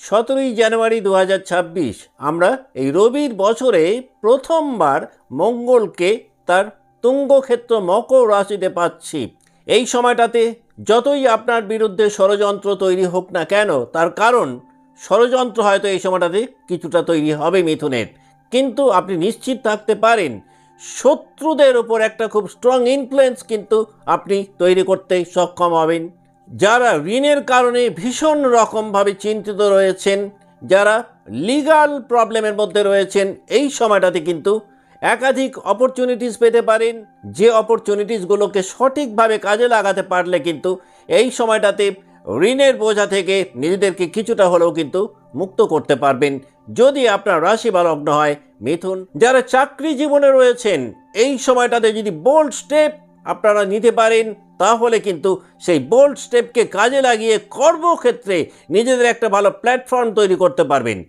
17ই জানুয়ারি 2026 আমরা এই রবির বছরে প্রথমবার মঙ্গলকে তার তুঙ্গক্ষেত্র মকর রাশিতে পাচ্ছি। এই সময়টাতে যতই আপনার বিরুদ্ধে ষড়যন্ত্র তৈরি হোক না কেন, তার কারণ ষড়যন্ত্র হয়তো এই সময়টাতে কিছুটা তৈরি হবে মিথুনের, কিন্তু আপনি নিশ্চিত থাকতে পারেন শত্রুদের ওপর একটা খুব স্ট্রং ইনফ্লুয়েন্স কিন্তু আপনি তৈরি করতে সক্ষম হবেন। যারা ঋণের কারণে ভীষণ রকমভাবে চিন্তিত রয়েছেন, যারা লিগ্যাল প্রবলেমের মধ্যে রয়েছেন, এই সময়টাতে কিন্তু একাধিক অপরচুনিটিস পেতে পারেন। যে অপরচুনিটিসগুলোকে সঠিকভাবে কাজে লাগাতে পারলে কিন্তু এই সময়টাতে ঋণের বোঝা থেকে নিজেদেরকে কিছুটা হলেও কিন্তু মুক্ত করতে পারবেন, যদি আপনার রাশি বা লগ্ন হয় মিথুন। যারা চাকরি জীবনে রয়েছেন, এই সময়টাতে যদি বোল্ড স্টেপ আপনারা নিতে পারেন, তাহলে কিন্তু সেই বোল্ড স্টেপকে কাজে লাগিয়ে কর্মক্ষেত্রে নিজেদের একটা ভালো প্ল্যাটফর্ম তৈরি করতে পারবেন।